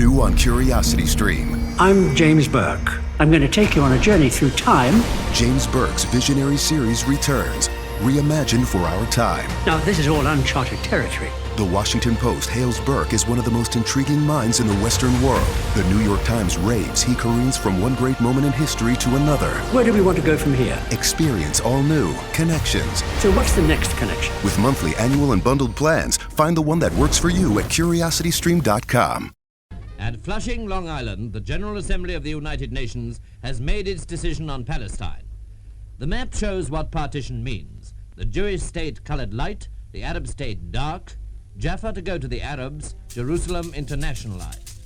New on Curiosity Stream. I'm James Burke. I'm going to take you on a journey through time. James Burke's visionary series returns, reimagined for our time. Now, this is all uncharted territory. The Washington Post hails Burke as one of the most intriguing minds in the Western world. The New York Times raves he careens from one great moment in history to another. Where do we want to go from here? Experience all new connections. So what's the next connection? With monthly, annual, and bundled plans, find the one that works for you at curiositystream.com. At Flushing, Long Island, the General Assembly of the United Nations has made its decision on Palestine. The map shows what partition means. The Jewish state colored light, the Arab state dark, Jaffa to go to the Arabs, Jerusalem internationalized.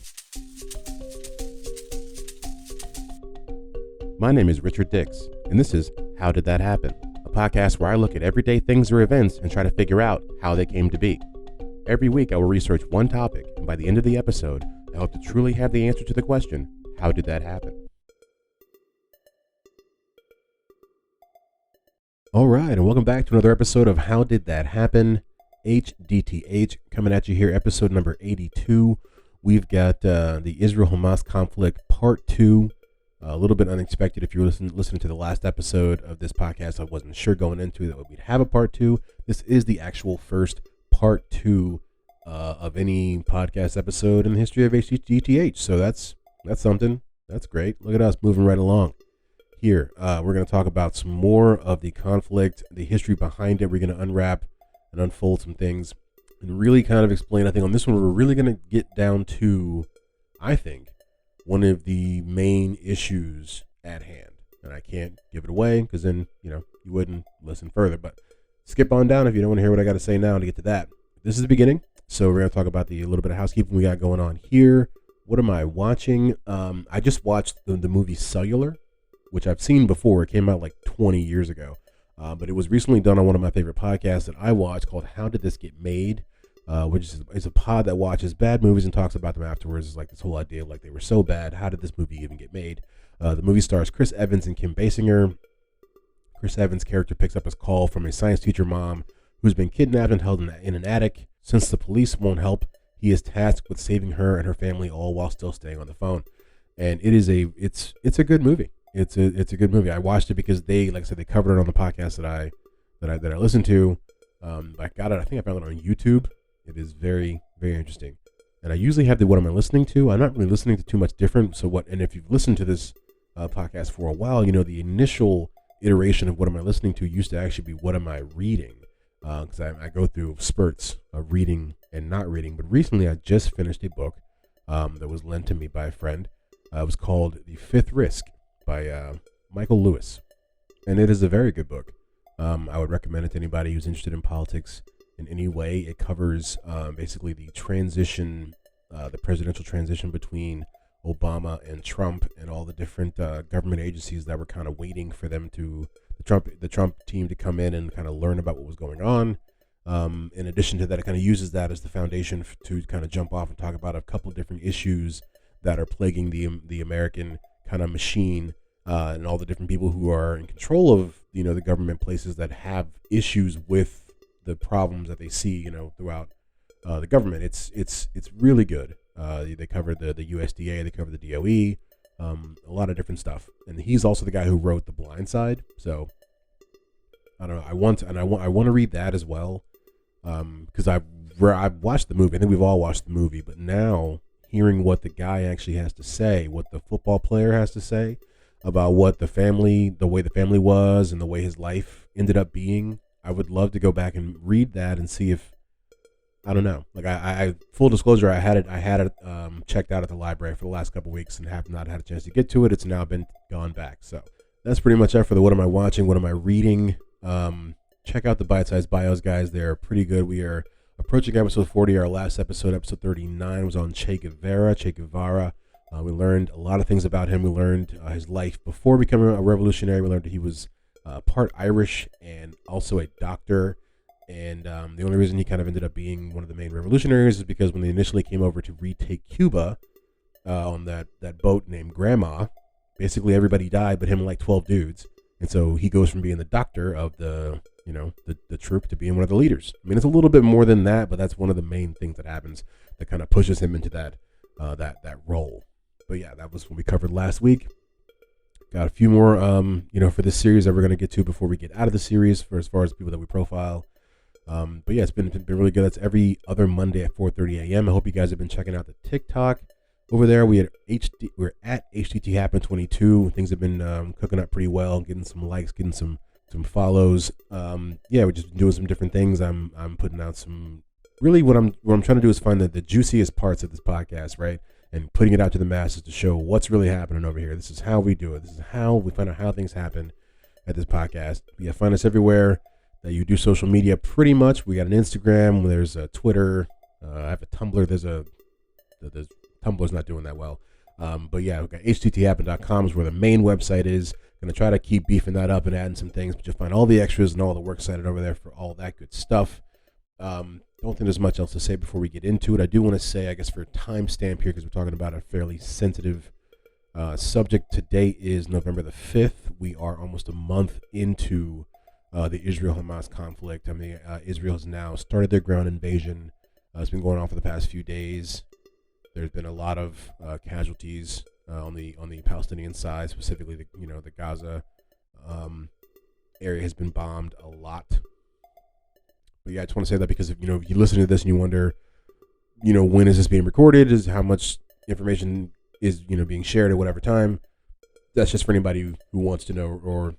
My name is Richard Dix, and this is How Did That Happen? A podcast where I look at everyday things or events and try to figure out how they came to be. Every week I will research one topic, and by the end of the episode, I hope to truly have the answer to the question, how did that happen? All right, and welcome back to another episode of How Did That Happen? HDTH coming at you here, episode number 82. We've got the Israel-Hamas Conflict Part 2. A little bit unexpected if you're listening to the last episode of this podcast. I wasn't sure going into that we'd have a Part 2. This is the actual first Part 2 of any podcast episode in the history of HDTH. So that's something. That's great. Look at us moving right along. Here, we're going to talk about some more of the conflict, the history behind it. We're going to unwrap and unfold some things and really kind of explain. I think on this one, we're really going to get down to, I think, one of the main issues at hand. And I can't give it away because then, you wouldn't listen further. But skip on down if you don't want to hear what I got to say now to get to that. This is the beginning. So we're going to talk about a little bit of housekeeping we got going on here. What am I watching? I just watched the movie Cellular, which I've seen before. It came out like 20 years ago. But it was recently done on one of my favorite podcasts that I watch called How Did This Get Made? Which is a pod that watches bad movies and talks about them afterwards. It's like this whole idea of like they were so bad. How did this movie even get made? The movie stars Chris Evans and Kim Basinger. Chris Evans' character picks up his call from a science teacher mom who's been kidnapped and held in an attic. Since the police won't help, he is tasked with saving her and her family, all while still staying on the phone. And it's a good movie. It's a good movie. I watched it because they, like I said, they covered it on the podcast that I listened to. I got it. I think I found it on YouTube. It is very, very interesting. And I usually have the what am I listening to? I'm not really listening to too much different. And if you've listened to this podcast for a while, the initial iteration of what am I listening to used to actually be what am I reading? Because I go through spurts of reading and not reading. But recently I just finished a book that was lent to me by a friend. It was called The Fifth Risk by Michael Lewis. And it is a very good book. I would recommend it to anybody who's interested in politics in any way. It covers basically the transition, the presidential transition between Obama and Trump and all the different government agencies that were kind of waiting for them the Trump team to come in and kind of learn about what was going on. In addition to that, it kind of uses that as the foundation to kind of jump off and talk about a couple of different issues that are plaguing the American kind of machine, and all the different people who are in control of the government places that have issues with the problems that they see throughout the government. It's really good. They cover the USDA, they cover the DOE, a lot of different stuff. And he's also the guy who wrote The Blind Side. So I don't know. I want to read that as well, because I've watched the movie. I think we've all watched the movie, but now hearing what the guy actually has to say, what the football player has to say about what the way the family was and the way his life ended up being, I would love to go back and read that and see if, I don't know. Like I full disclosure, I had it checked out at the library for the last couple of weeks and have not had a chance to get to it. It's now been gone back. So that's pretty much it for the what am I watching, what am I reading. Check out the bite-sized bios, guys. They're pretty good. We are approaching episode 40. Our last episode 39, was on Che Guevara. We learned a lot of things about him. We learned his life before becoming a revolutionary. We learned that he was part Irish and also a doctor. And the only reason he kind of ended up being one of the main revolutionaries is because when they initially came over to retake Cuba on that boat named Grandma, basically everybody died but him and like 12 dudes. And so he goes from being the doctor of the troop to being one of the leaders. I mean, it's a little bit more than that, but that's one of the main things that happens that kind of pushes him into that that role. But yeah, that was what we covered last week. Got a few more, for this series that we're going to get to before we get out of the series for as far as people that we profile. But yeah, it's been really good. That's every other Monday at 4:30 a.m. I hope you guys have been checking out the TikTok over there. We're at HDT Happen 22. Things have been cooking up pretty well, getting some likes, getting some follows. We're just doing some different things. I'm putting out some. Really, what I'm trying to do is find the juiciest parts of this podcast, right? And putting it out to the masses to show what's really happening over here. This is how we do it. This is how we find out how things happen at this podcast. Yeah, find us everywhere that you do social media pretty much. We got an Instagram. There's a Twitter. I have a Tumblr. There's Tumblr's not doing that well. But yeah, we've got HDTHappen.com is where the main website is. Going to try to keep beefing that up and adding some things. But you'll find all the extras and all the works cited over there for all that good stuff. Don't think there's much else to say before we get into it. I do want to say, I guess, for a timestamp here, because we're talking about a fairly sensitive subject. Today is November the 5th. We are almost a month into the Israel-Hamas conflict. I mean, Israel has now started their ground invasion. It's been going on for the past few days. There's been a lot of casualties on the Palestinian side, specifically the Gaza area has been bombed a lot. But yeah, I just want to say that because if you listen to this and you wonder, when is this being recorded? Is how much information is being shared at whatever time? That's just for anybody who wants to know or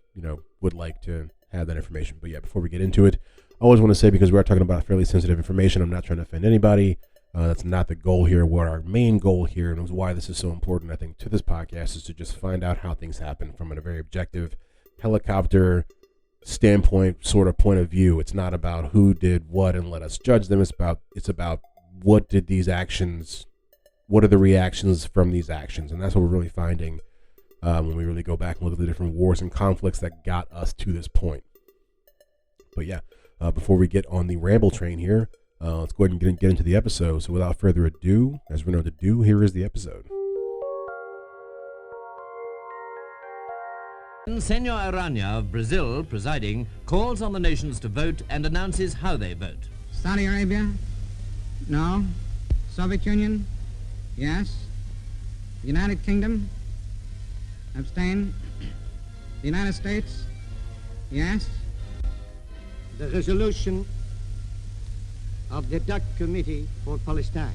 would like to have that information. But yeah, before we get into it, I always want to say, because we are talking about fairly sensitive information, I'm not trying to offend anybody. That's not the goal here. What our main goal here, and why this is so important, I think, to this podcast, is to just find out how things happen from a very objective helicopter standpoint sort of point of view. It's not about who did what and let us judge them. It's about what are the reactions from these actions, and that's what we're really finding when we really go back and look at the different wars and conflicts that got us to this point. But yeah, before we get on the ramble train here, let's go ahead and get into the episode. So without further ado, as we know to do, here is the episode. Senor Arana of Brazil, presiding, calls on the nations to vote and announces how they vote. Saudi Arabia? No. Soviet Union? Yes. United Kingdom? Abstain. The United States? Yes. The resolution of the DUC Committee for Palestine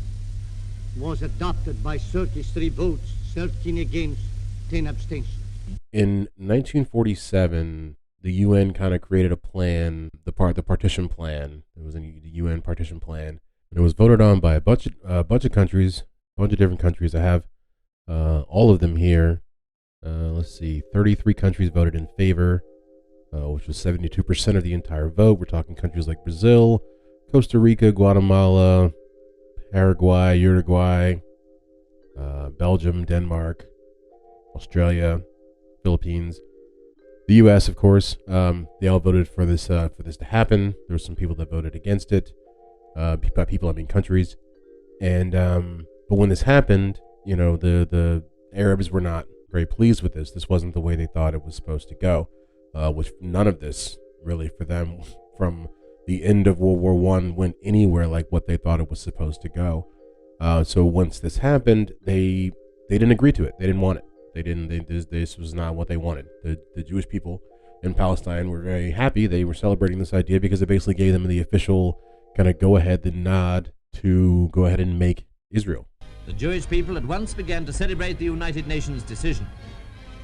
was adopted by 33 votes, 13 against, 10 abstentions. In 1947, the UN kind of created a plan, the partition plan. It was the UN partition plan, and it was voted on by a bunch of countries, a bunch of different countries. I have all of them here. Let's see, 33 countries voted in favor, which was 72% of the entire vote. We're talking countries like Brazil, Costa Rica, Guatemala, Paraguay, Uruguay, Belgium, Denmark, Australia, Philippines, the U.S., of course. They all voted for this to happen. There were some people that voted against it. By people, I mean countries. And but when this happened, the Arabs were not very pleased with this. This wasn't the way they thought it was supposed to go. Which none of this really for them from the end of World War I went anywhere like what they thought it was supposed to go. So once this happened, they didn't agree to it. They didn't want it. This was not what they wanted. The Jewish people in Palestine were very happy. They were celebrating this idea because it basically gave them the official kind of go ahead, the nod to go ahead and make Israel. The Jewish people at once began to celebrate the United Nations decision.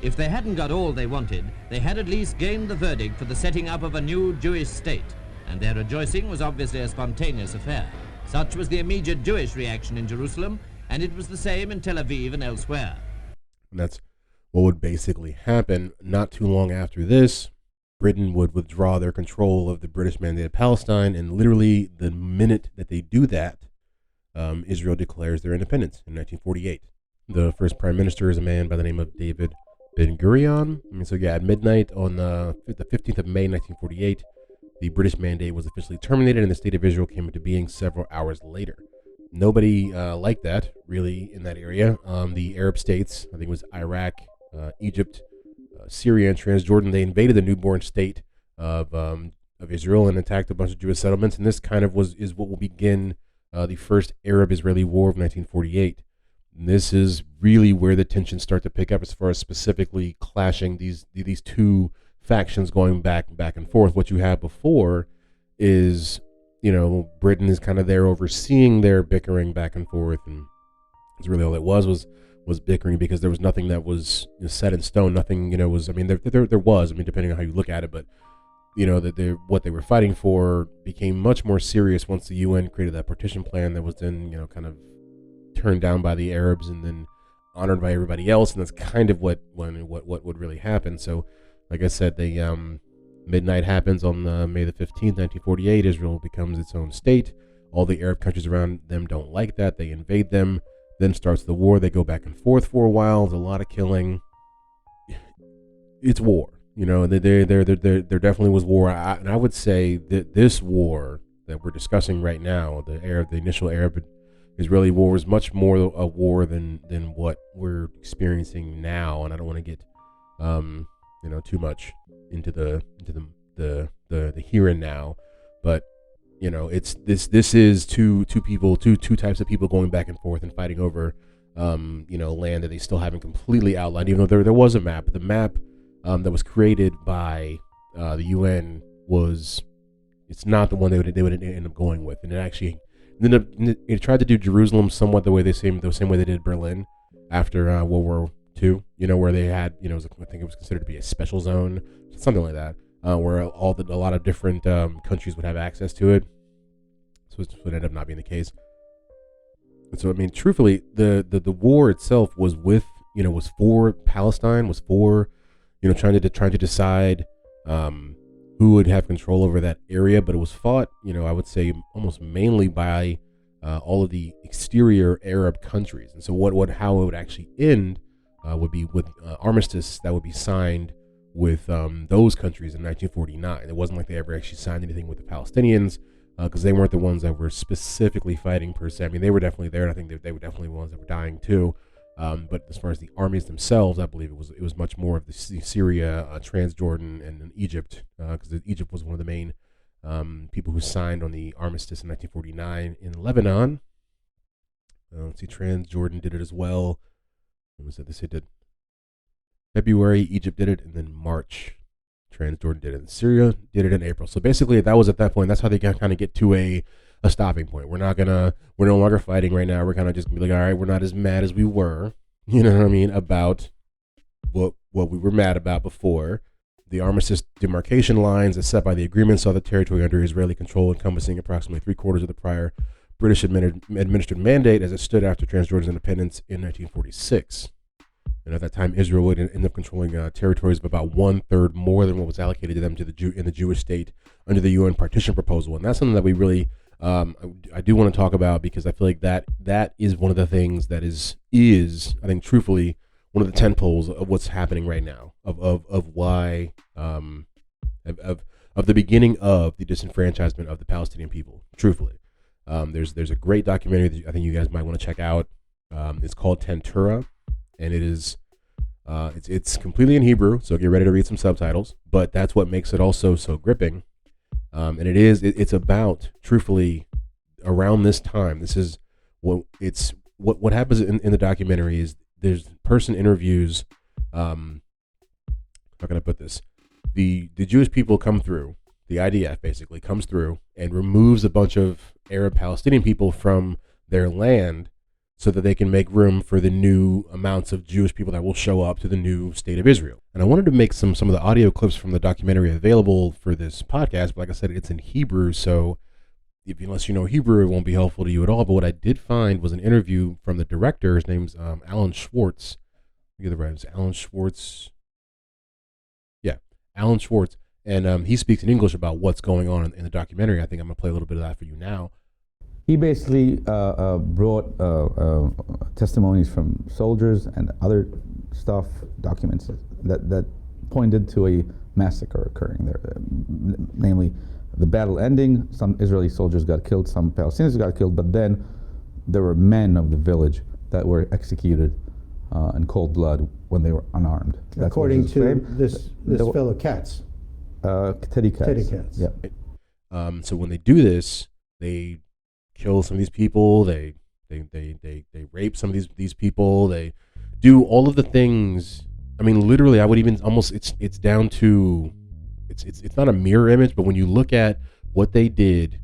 If they hadn't got all they wanted, they had at least gained the verdict for the setting up of a new Jewish state, and their rejoicing was obviously a spontaneous affair. Such was the immediate Jewish reaction in Jerusalem, and it was the same in Tel Aviv and elsewhere. And that's what would basically happen. Not too long after this, Britain would withdraw their control of the British mandated Palestine, and literally the minute that they do that, Israel declares their independence in 1948. The first prime minister is a man by the name of David Ben-Gurion. At midnight on the 15th of May 1948, the British mandate was officially terminated and the state of Israel came into being several hours later. Nobody liked that, really, in that area. The Arab states, I think it was Iraq, Egypt, Syria, and Transjordan, they invaded the newborn state of Israel and attacked a bunch of Jewish settlements. And this kind of is what will begin the first Arab-Israeli War of 1948. this is really where the tensions start to pick up as far as specifically clashing these two factions going back and forth. What you have before is, Britain is kind of there overseeing their bickering back and forth, and it's really all it was bickering, because there was nothing that was set in stone. Nothing, there was, depending on how you look at it, but that what they were fighting for became much more serious once the UN created that partition plan that was then, kind of turned down by the Arabs and then honored by everybody else, and that's kind of what would really happen. So, like I said, the midnight happens on May the 15th, 1948. Israel becomes its own state. All the Arab countries around them don't like that. They invade them. Then starts the war. They go back and forth for a while. There's a lot of killing. It's war. There definitely was war. And I would say that this war that we're discussing right now, the initial Arab-Israeli war, was much more a war than what we're experiencing now. And I don't want to get too much into the here and now, but it's this is two types of people going back and forth and fighting over land that they still haven't completely outlined, even though there was a map. The map that was created by the UN it's not the one they would end up going with, and it tried to do Jerusalem somewhat the same way they did Berlin after World War II, where they had, I think it was considered to be a special zone, something like that, where a lot of different countries would have access to it. So this would end up not being the case. And so, truthfully, the war itself was was for Palestine, was for, trying to decide who would have control over that area, but it was fought, I would say almost mainly by all of the exterior Arab countries. And so how it would actually end would be with armistice that would be signed with those countries in 1949. It wasn't like they ever actually signed anything with the Palestinians, because they weren't the ones that were specifically fighting per se. They were definitely there, and I think they were definitely the ones that were dying too. But as far as the armies themselves, I believe it was much more of the Syria, Transjordan, and Egypt, because Egypt was one of the main people who signed on the armistice in 1949 in Lebanon. Let's see, Transjordan did it as well. What was it? They did February, Egypt did it, and then March, Transjordan did it. And Syria did it in April. So basically, that was at that point. That's how they kind of get to a stopping point. We're no longer fighting right now. We're kind of just gonna be like, all right, we're not as mad as we were. About what we were mad about before. The armistice demarcation lines as set by the agreement saw the territory under Israeli control encompassing approximately 3/4 of the prior British administered mandate as it stood after Transjordan's independence in 1946. And at that time, Israel would end up controlling territories of about 1/3 more than what was allocated to them in the Jewish state under the UN partition proposal. And that's something that we really, I do want to talk about, because I feel like that is one of the things that is I think truthfully one of the tentpoles of what's happening right now, of why of the beginning of the disenfranchisement of the Palestinian people. Truthfully, there's a great documentary that I think you guys might want to check out. It's called Tentura, and it is it's completely in Hebrew, so get ready to read some subtitles. But that's what makes it also so gripping. And it's about, truthfully, around this time. This is what happens in the documentary is there's person interviews. How can I put this? The Jewish people come through. The IDF basically comes through and removes a bunch of Arab Palestinian people from their land so that they can make room for the new amounts of Jewish people that will show up to the new state of Israel. And I wanted to make some of the audio clips from the documentary available for this podcast, but like I said, it's in Hebrew, so unless you know Hebrew, it won't be helpful to you at all. But what I did find was an interview from the director. His name's Alan Schwartz. Let me get the right. It's Alan Schwartz. Yeah, Alan Schwartz. And he speaks in English about what's going on in the documentary. I think I'm going to play a little bit of that for you now. He basically brought testimonies from soldiers and other stuff, documents that pointed to a massacre occurring there, namely the battle ending. Some Israeli soldiers got killed, some Palestinians got killed, but then there were men of the village that were executed in cold blood when they were unarmed. According to this fellow Katz. Teddy Katz. Yeah. So when they do this, they kill some of these people, they They rape some of these people. They do all of the things. I mean, literally, I would even almost it's down to it's not a mirror image, but when you look at what they did,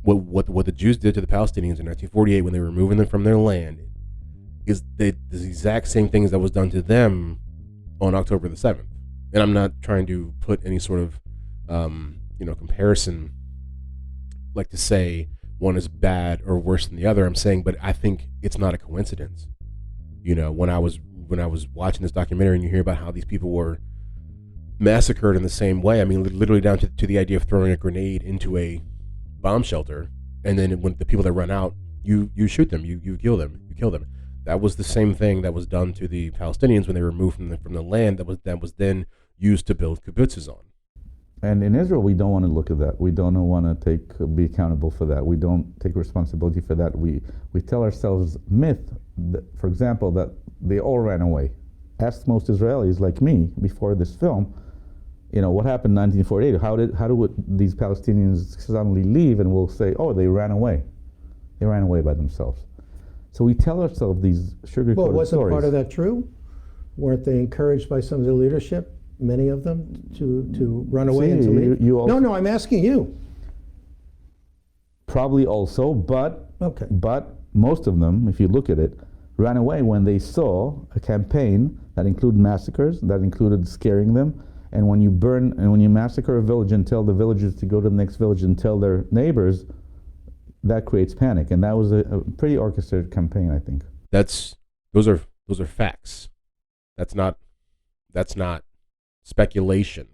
what the Jews did to the Palestinians in 1948 when they were removing them from their land, is the exact same things that was done to them on October the 7th. And I'm not trying to put any sort of comparison, like to say one is bad or worse than the other. I'm saying, but I think it's not a coincidence. When I was watching this documentary and you hear about how these people were massacred in the same way, I mean, literally down to the idea of throwing a grenade into a bomb shelter, and then when the people that run out, you shoot them, you kill them. That was the same thing that was done to the Palestinians when they were removed from the land that was then used to build kibbutzes on. And in Israel, we don't want to look at that. We don't want to be accountable for that. We don't take responsibility for that. We tell ourselves myth, for example, that they all ran away. Ask most Israelis like me before this film, what happened in 1948? How do these Palestinians suddenly leave? And we'll say, oh, they ran away. They ran away by themselves. So we tell ourselves these sugar-coated Well, wasn't stories. part of that true? Weren't they encouraged by some of the leadership, many of them, to run away and to leave? No, I'm asking you. Probably also, but Okay. But most of them, if you look at it, ran away when they saw a campaign that included massacres, that included scaring them. And when you when you massacre a village and tell the villagers to go to the next village and tell their neighbors, that creates panic. And that was a pretty orchestrated campaign, I think. Those are facts. That's not speculation.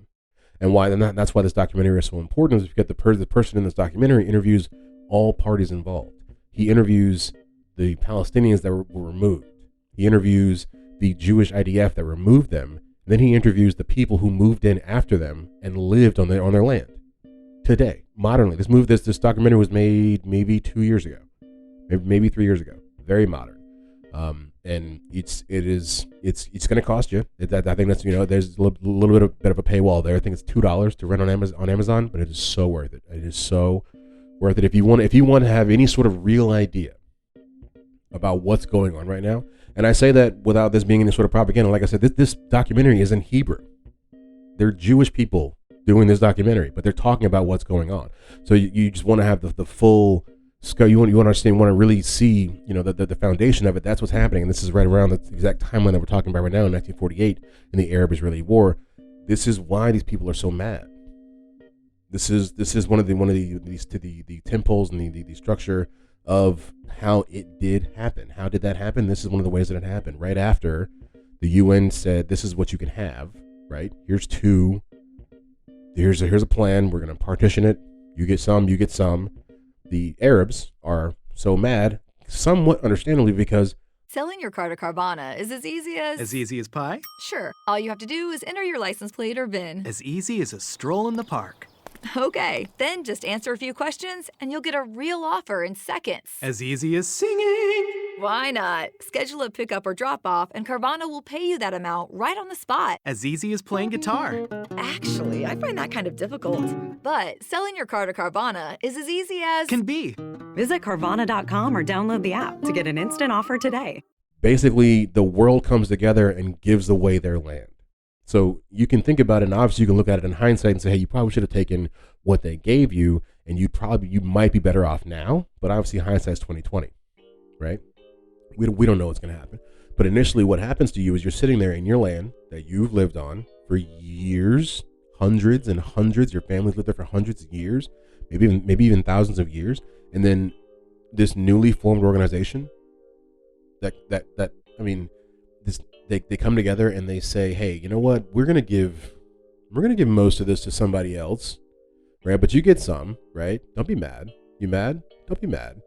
And that's why this documentary is so important, is because the person in this documentary interviews all parties involved. He interviews the Palestinians that were removed. He interviews the Jewish IDF that removed them. And then he interviews the people who moved in after them and lived on their land today, modernly. This documentary was made maybe 2 years ago, maybe 3 years ago. Very modern, and it's going to cost you. I think that's there's a little bit of a paywall there. I think it's $2 to rent on Amazon, but it is so worth it. It is so worth it if you want to have any sort of real idea about what's going on right now. And I say that without this being any sort of propaganda. Like I said, this documentary is in Hebrew. They're Jewish people doing this documentary, but they're talking about what's going on. So you just want to have the full scope. You want to understand, want to really see, the foundation of it. That's what's happening. And this is right around the exact timeline that we're talking about right now in 1948 in the Arab-Israeli War. This is why these people are so mad. This is one of the temples and the structure of how it did happen. How did that happen? This is one of the ways that it happened. Right after the UN said, this is what you can have, right? Here's a plan. We're going to partition it. You get some, you get some. The Arabs are so mad, somewhat understandably, because selling your car to Carvana is as easy as... As easy as pie? Sure. All you have to do is enter your license plate or VIN. As easy as a stroll in the park. Okay, then just answer a few questions and you'll get a real offer in seconds. As easy as singing. Why not? Schedule a pickup or drop off and Carvana will pay you that amount right on the spot. As easy as playing guitar. Actually, I find that kind of difficult. But selling your car to Carvana is as easy as... Can be. Visit Carvana.com or download the app to get an instant offer today. Basically, the world comes together and gives away their land. So you can think about it, and obviously you can look at it in hindsight and say, hey, you probably should have taken what they gave you, and you might be better off now. But obviously hindsight's 20/20, right? We don't know what's going to happen. But initially what happens to you is you're sitting there in your land that you've lived on for years, hundreds and hundreds. Your family's lived there for hundreds of years, maybe even thousands of years. And then this newly formed organization they come together and they say, hey, you know what? We're gonna give most of this to somebody else, right? But you get some, right? Don't be mad. You mad? Don't be mad.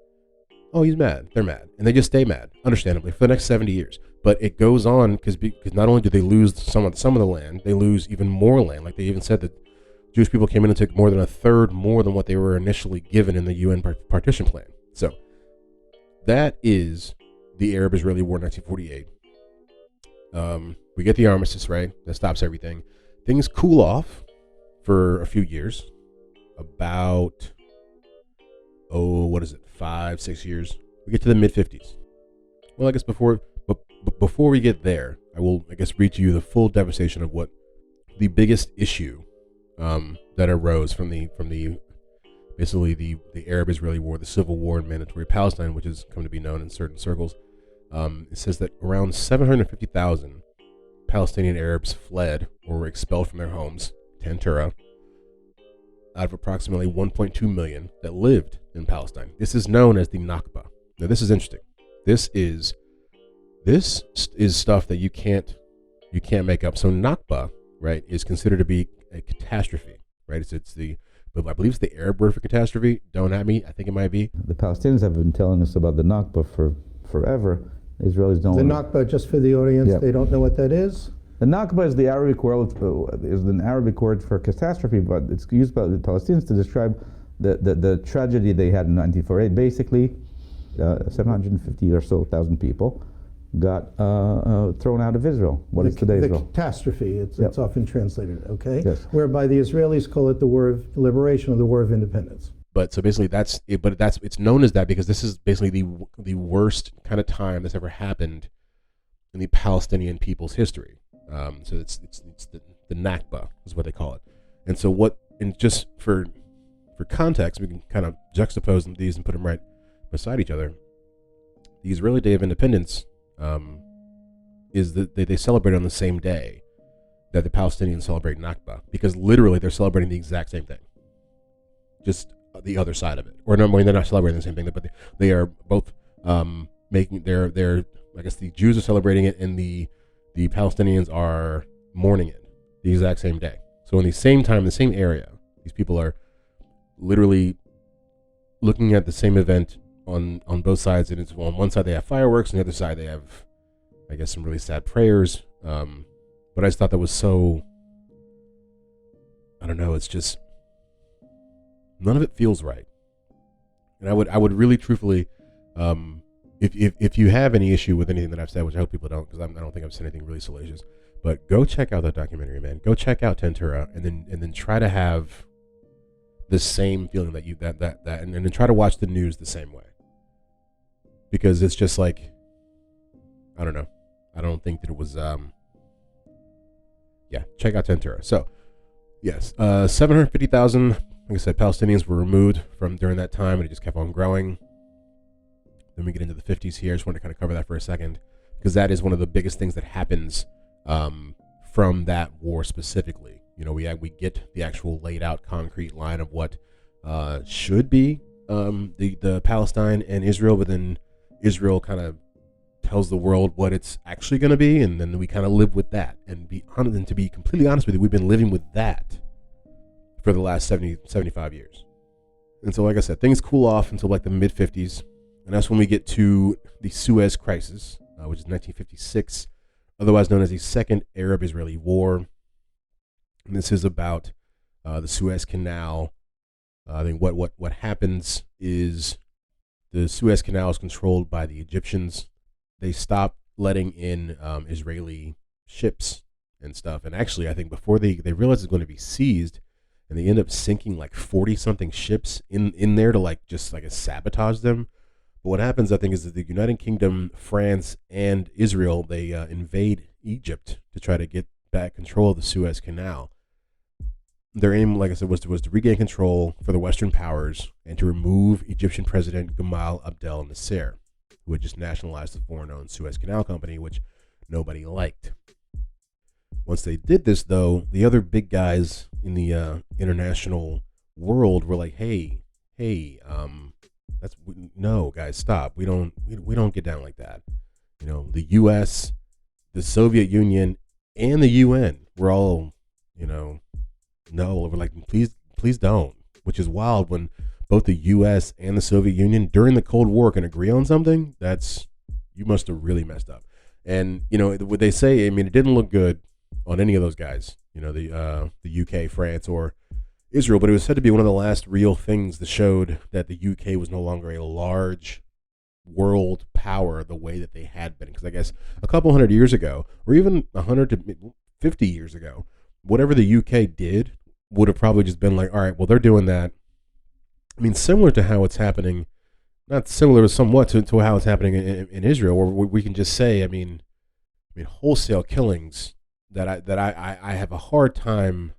Oh, he's mad. They're mad, and they just stay mad, understandably, for the next 70 years. But it goes on because not only do they lose some of the land, they lose even more land. Like they even said that Jewish people came in and took more than a third more than what they were initially given in the UN partition plan. So that is the Arab-Israeli War, 1948. We get the armistice, right? That stops everything. Things cool off for a few years. About, 5-6 years. We get to the mid-50s. Well, I guess before we get there, I will, I guess, read to you the full devastation of what the biggest issue that arose from the basically the Arab-Israeli War, the Civil War in Mandatory Palestine, which has come to be known in certain circles. It says that around 750,000 Palestinian Arabs fled or were expelled from their homes, Tantura, out of approximately 1.2 million that lived in Palestine. This is known as the Nakba. Now, this is interesting. This is stuff that you can't make up. So Nakba, right, is considered to be a catastrophe, right? But I believe it's the Arab word for catastrophe. Don't at me. I think it might be. The Palestinians have been telling us about the Nakba for forever. The Israelis don't. The Nakba, just for the audience, They don't know what that is. The Nakba is the Arabic word, is an Arabic word for catastrophe, but it's used by the Palestinians to describe the tragedy they had in 1948. Basically, 750 or so thousand people got thrown out of Israel. What is today Israel? The catastrophe, it's often translated, okay? Yes. Whereby the Israelis call it the War of Liberation or the War of Independence. But so basically that's it, but it's known as that because this is basically the worst kind of time that's ever happened in the Palestinian people's history. So it's the Nakba is what they call it. And so just for context, we can kind of juxtapose these and put them right beside each other. The Israeli Day of Independence is that they celebrate on the same day that the Palestinians celebrate Nakba, because literally they're celebrating the exact same thing, just the other side of it. Or no, I mean, they're not celebrating the same thing, but they are both making their I guess the Jews are celebrating it and the Palestinians are mourning it the exact same day. So in the same time, in the same area, these people are literally looking at the same event on both sides, and it's on one side they have fireworks, on the other side they have, I guess, some really sad prayers. But I just thought that was so, I don't know, it's just none of it feels right. And I would really truthfully, if you have any issue with anything that I've said, which I hope people don't, because I don't think I've said anything really salacious, but go check out that documentary, man. Go check out Tantura, and then try to have the same feeling that and then try to watch the news the same way. Because it's just like, I don't know. I don't think that it was, check out Tantura. So, yes, 750,000, like I said, Palestinians were removed from during that time, and it just kept on growing. Then we get into the 50s here. I just want to kind of cover that for a second, because that is one of the biggest things that happens from that war specifically. You know, we get the actual laid out concrete line of what should be the Palestine and Israel, but then Israel kind of tells the world what it's actually going to be, and then we kind of live with that. And to be completely honest with you, we've been living with that for the last 75 years. And so, like I said, things cool off until like the mid-50s, and that's when we get to the Suez Crisis, which is 1956, otherwise known as the Second Arab-Israeli War. And this is about the Suez Canal. I think what happens is the Suez Canal is controlled by the Egyptians. They stop letting in Israeli ships and stuff. And actually, I think before they realize it's going to be seized, and they end up sinking like 40-something ships in there to just sabotage them. But what happens, I think, is that the United Kingdom, France, and Israel, they invade Egypt to try to get back control of the Suez Canal. Their aim, like I said, was to regain control for the Western powers and to remove Egyptian President Gamal Abdel Nasser, who had just nationalized the foreign-owned Suez Canal Company, which nobody liked. Once they did this, though, the other big guys in the international world were like, "Hey, no, guys, stop. We don't get down like that." You know, the U.S., the Soviet Union, and the UN were all, no, we're like, please don't. Which is wild when both the U.S. and the Soviet Union during the Cold War can agree on something. You must have really messed up. And what they say, I mean, it didn't look good on any of those guys. The UK, France, or Israel, but it was said to be one of the last real things that showed that the UK was no longer a large world power the way that they had been. Because I guess a couple hundred years ago, or even 100 to 50 years ago, whatever the UK did would have probably just been like, all right, well, they're doing that. I mean, similar to how it's happening not similar, but somewhat to how it's happening in Israel, where we can just say, I mean, wholesale killings that I have a hard time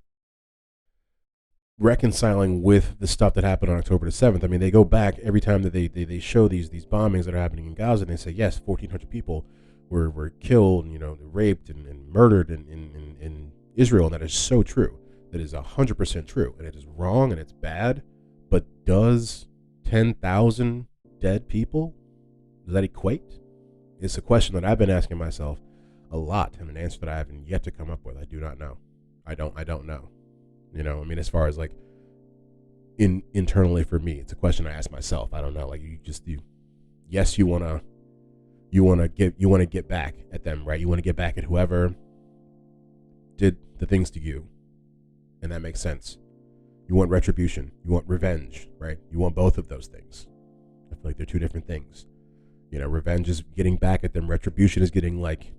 reconciling with the stuff that happened on October the 7th. I mean, they go back every time that they show these bombings that are happening in Gaza, and they say, yes, 1,400 people were killed, and, raped and murdered in Israel, and that is so true. That is 100% true, and it is wrong, and it's bad, but does 10,000 dead people, does that equate? It's a question that I've been asking myself a lot, and an answer that I haven't yet to come up with. I do not know. I don't know. As far as like internally for me, it's a question I ask myself. I don't know. Like yes, you want to get back at them, right? You want to get back at whoever did the things to you, and that makes sense. You want retribution. You want revenge, right? You want both of those things. I feel like they're two different things. Revenge is getting back at them. Retribution is getting like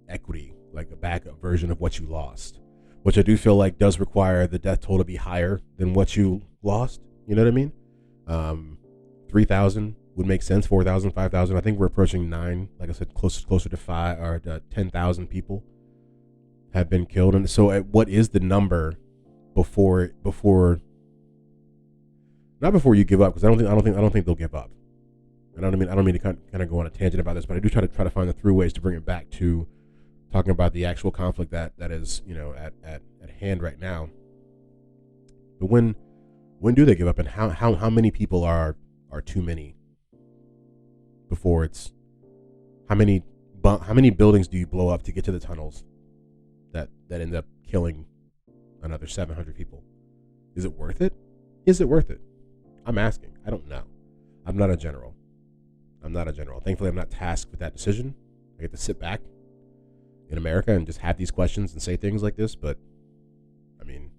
equity, like a backup version of what you lost, which I do feel like does require the death toll to be higher than what you lost. You know what I mean? 3,000 would make sense. 4,000, 5,000. I think we're approaching 9. Like I said, closer to 5 or 10,000 people have been killed. And so, what is the number before? Not before you give up, because I don't think they'll give up. And I don't mean to kind of go on a tangent about this, but I do try to find the through ways to bring it back to talking about the actual conflict that is at hand right now. But when do they give up, and how many people are too many before it's how many buildings do you blow up to get to the tunnels that end up killing another 700 people? Is it worth it? Is it worth it? I'm asking. I don't know. I'm not a general. Thankfully, I'm not tasked with that decision. I get to sit back in America and just have these questions and say things like this, but I mean,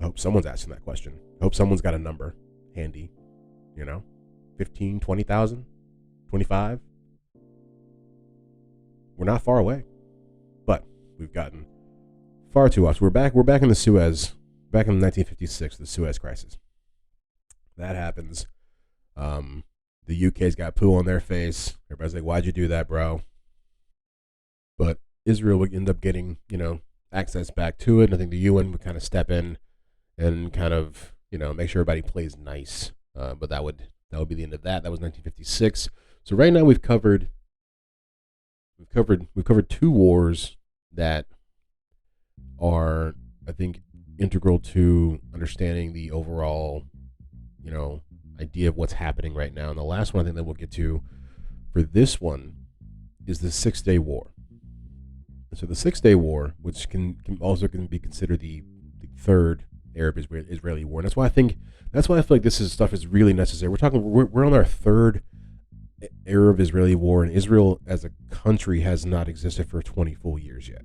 I hope someone's asking that question. I hope someone's got a number handy, 15, 20,000, 25. We're not far away, but we've gotten far too much. We're back in the Suez, back in 1956, the Suez Crisis. That happens. The UK's got poo on their face. Everybody's like, why'd you do that, bro? But Israel would end up getting, access back to it. And I think the UN would kind of step in and kind of, make sure everybody plays nice. But that would be the end of that. That was 1956. So right now we've covered 2 wars that are, I think, integral to understanding the overall, idea of what's happening right now. And the last one I think that we'll get to for this one is the 6-Day War. So the 6-Day War, which can also be considered the third Arab-Israeli war. And that's why I feel like this stuff is really necessary. We're on our third Arab-Israeli war, and Israel as a country has not existed for 20 full years yet.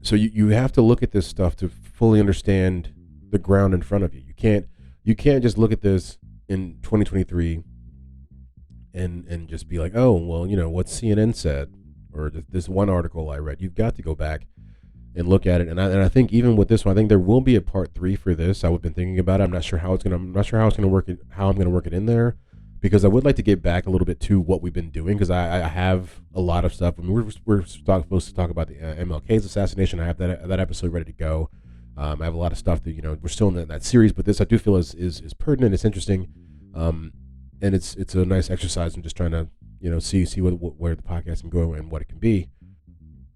So you have to look at this stuff to fully understand the ground in front of you. You can't just look at this in 2023 and just be like, oh, well, what CNN said, or this one article I read. You've got to go back and look at it. And I think even with this one, I think there will be a part 3 for this. I've been thinking about it. I'm not sure how I'm gonna work it in there, because I would like to get back a little bit to what we've been doing, because I have a lot of stuff. I mean, we're supposed to talk about the MLK's assassination. I have that episode ready to go. I have a lot of stuff that we're still in that series, but this I do feel is pertinent. It's interesting, and it's a nice exercise. I'm just trying to see where the podcast can go and what it can be.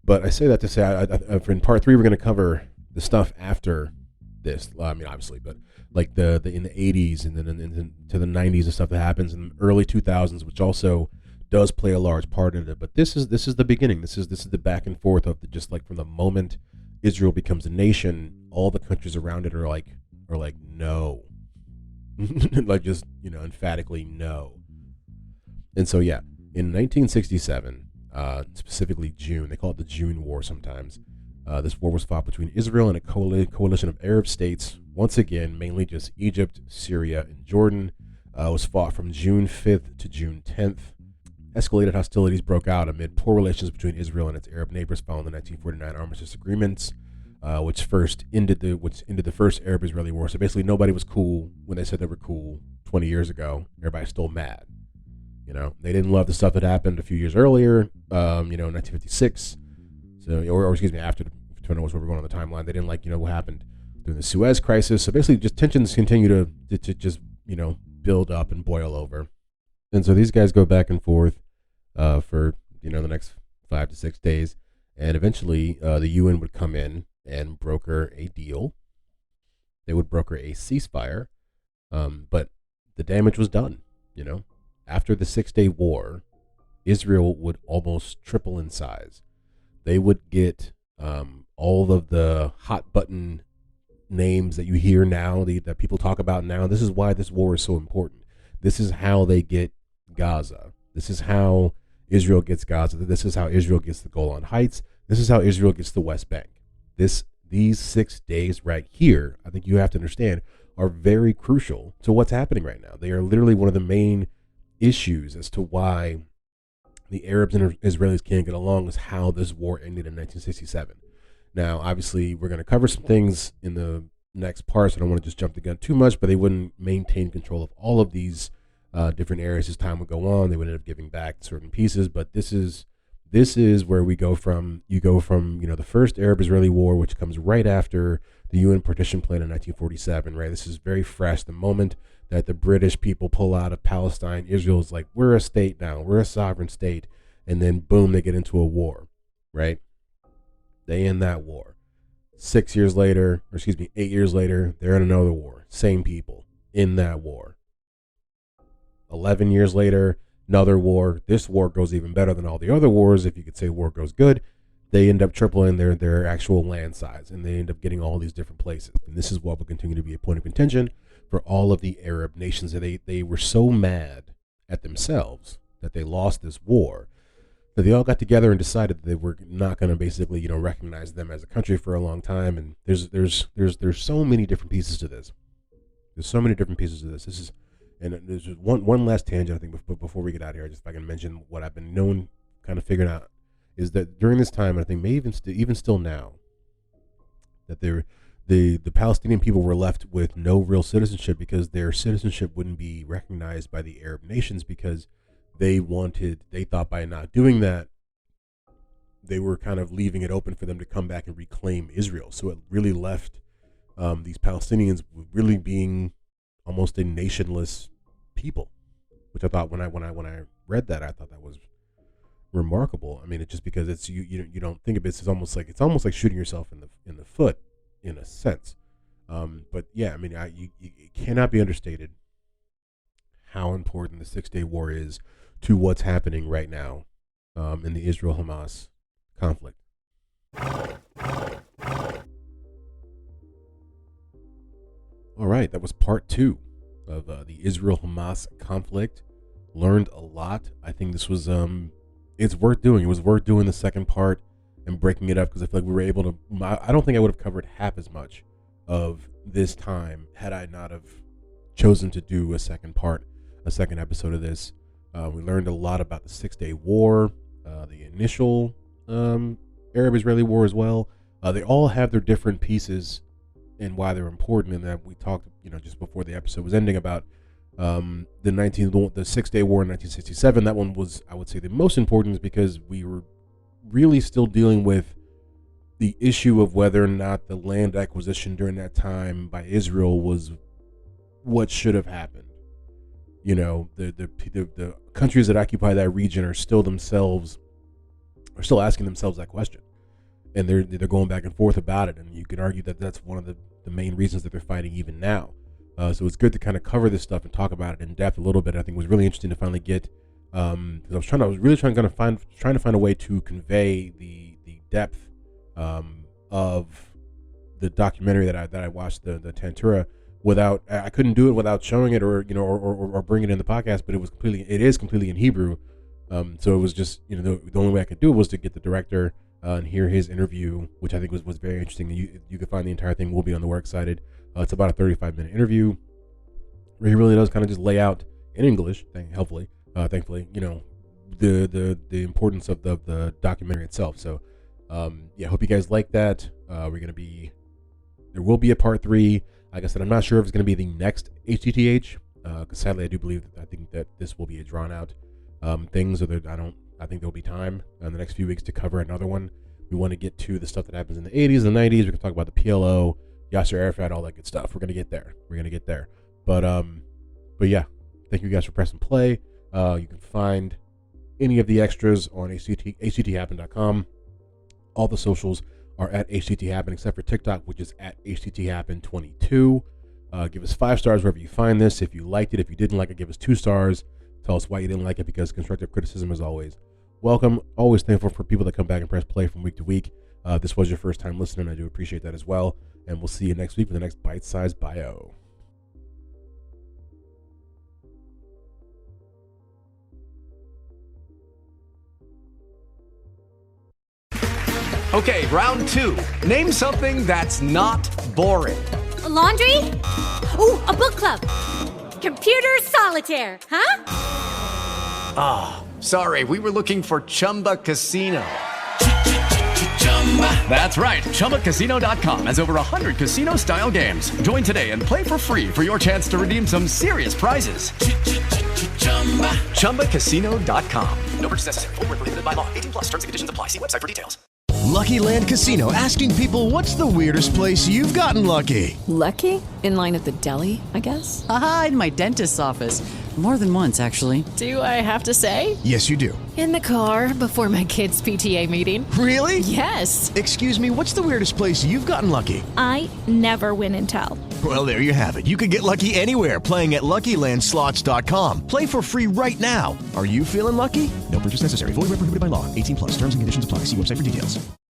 But I say that to say, in part 3 we're going to cover the stuff after this. I mean, obviously, but like the in the 80s and then into the 90s and stuff that happens in the early 2000s, which also does play a large part in it. But this is the beginning. This is the back and forth of just like from the moment Israel becomes a nation, all the countries around it are like no, like just emphatically no. And so in 1967, specifically June, they call it the June War sometimes. This war was fought between Israel and a coalition of Arab states. Once again, mainly just Egypt, Syria, and Jordan. It was fought from June 5th to June 10th. Escalated hostilities broke out amid poor relations between Israel and its Arab neighbors following the 1949 armistice agreements, which ended the first Arab-Israeli war. So basically, nobody was cool when they said they were cool 20 years ago, everybody's still mad. They didn't love the stuff that happened a few years earlier, in 1956. So, or excuse me, after, depending on where we're going on the timeline, they didn't like, what happened during the Suez crisis. So basically, just tensions continue to just, build up and boil over. And so these guys go back and forth for, the next 5 to 6 days. And eventually, the UN would come in and broker a deal. They would broker a ceasefire. But the damage was done, After the 6-day war, Israel would almost triple in size. They would get all of the hot button names that you hear now, that people talk about now. This is why this war is so important. This is how they get Gaza. This is how Israel gets Gaza. This is how Israel gets the Golan Heights. This is how Israel gets the West Bank. These 6 days right here, I think you have to understand, are very crucial to what's happening right now. They are literally one of the main issues as to why the Arabs and Israelis can't get along, is how this war ended in 1967. Now, obviously, we're going to cover some things in the next part, so I don't want to just jump the gun too much, but they wouldn't maintain control of all of these different areas as time would go on. They would end up giving back certain pieces, but this is where you go from, the first Arab-Israeli war, which comes right after the UN partition plan in 1947, right? This is very fresh. The moment that the British people pull out of Palestine, Israel's like, we're a state now, we're a sovereign state, and then boom, they get into a war, right? They end that war. 8 years later, they're in another war. Same people in that war. 11 years later, another war. This war goes even better than all the other wars. If you could say war goes good, they end up tripling their actual land size, and they end up getting all these different places. And this is what will continue to be a point of contention for all of the Arab nations. They were so mad at themselves that they lost this war that they all got together and decided that they were not going to basically, recognize them as a country for a long time. And there's so many different pieces to this. There's just one last tangent, I think, before we get out of here. Just if I can mention what I've been kind of figuring out, is that during this time, and I think maybe even still now, that the Palestinian people were left with no real citizenship, because their citizenship wouldn't be recognized by the Arab nations, because they thought by not doing that, they were kind of leaving it open for them to come back and reclaim Israel. So it really left these Palestinians really being almost a nationless people, which I thought when I read that, I thought that was remarkable. I mean, it's just because it's you don't think of it. It's almost like shooting yourself in the foot, in a sense. But yeah, I mean, it cannot be understated how important the 6-day war is to what's happening right now in the Israel-Hamas conflict. All right, that was part 2 of the Israel-Hamas conflict. Learned a lot. I think this was it's worth doing. It was worth doing the second part and breaking it up, because I feel like we were able to. I don't think I would have covered half as much of this time had I not have chosen to do a second episode of this. We learned a lot about the 6-day war, the initial Arab-Israeli war as well. They all have their different pieces and why they're important, and that we talked, just before the episode was ending, about the 6-day war in 1967. That one was, I would say, the most important, because we were really still dealing with the issue of whether or not the land acquisition during that time by Israel was what should have happened. The countries that occupy that region are still asking themselves that question, and they're going back and forth about it. And you can argue that that's one of the main reasons that they're fighting even now. So it's good to kind of cover this stuff and talk about it in depth a little bit. I think it was really interesting to finally get, because I was really trying to find a way to convey the depth of the documentary that I watched, the Tantura, without, I couldn't do it without showing it or bringing it in the podcast. But it is completely in Hebrew. So it was just, the only way I could do it was to get the director and hear his interview, which I think was very interesting. You can find the entire thing. Will be on the Works Cited. It's about a 35-minute interview where he really does kind of just lay out in English, thankfully, the importance of the documentary itself. So, yeah, hope you guys like that. There will be a part 3. Like I said, I'm not sure if it's going to be the next HDTH Because sadly, I do believe I think that this will be a drawn out thing. So that I think there'll be time in the next few weeks to cover another one. We want to get to the stuff that happens in the 80s and 90s. We're gonna talk about the PLO, Yasser Arafat, all that good stuff. We're gonna get there. But yeah, thank you guys for pressing play. You can find any of the extras on HDThappen.com. All the socials are at HDTHappen except for TikTok, which is at HDTHappen22. Give us 5 stars wherever you find this. If you liked it, if you didn't like it, give us 2 stars. Tell us why you didn't like it, because constructive criticism is always welcome. Always thankful for people that come back and press play from week to week. This was your first time listening. I do appreciate that as well. And we'll see you next week for the next bite-sized bio. Okay, round 2. Name something that's not boring. A laundry? Ooh, a book club. Computer solitaire, huh? Ah, sorry, we were looking for Chumba Casino. That's right, ChumbaCasino.com has over 100 casino-style games. Join today and play for free for your chance to redeem some serious prizes. ChumbaCasino.com. No purchase necessary. Void where prohibited by law. 18+ terms and conditions apply. See website for details. Lucky Land Casino, asking people, what's the weirdest place you've gotten lucky? Lucky? In line at the deli, I guess? Aha, in my dentist's office. More than once, actually. Do I have to say? Yes, you do. In the car before my kids' PTA meeting. Really? Yes. Excuse me, what's the weirdest place you've gotten lucky? I never win and tell. Well, there you have it. You can get lucky anywhere, playing at LuckyLandSlots.com. Play for free right now. Are you feeling lucky? No purchase necessary. Void where prohibited by law. 18+. Terms and conditions apply. See website for details.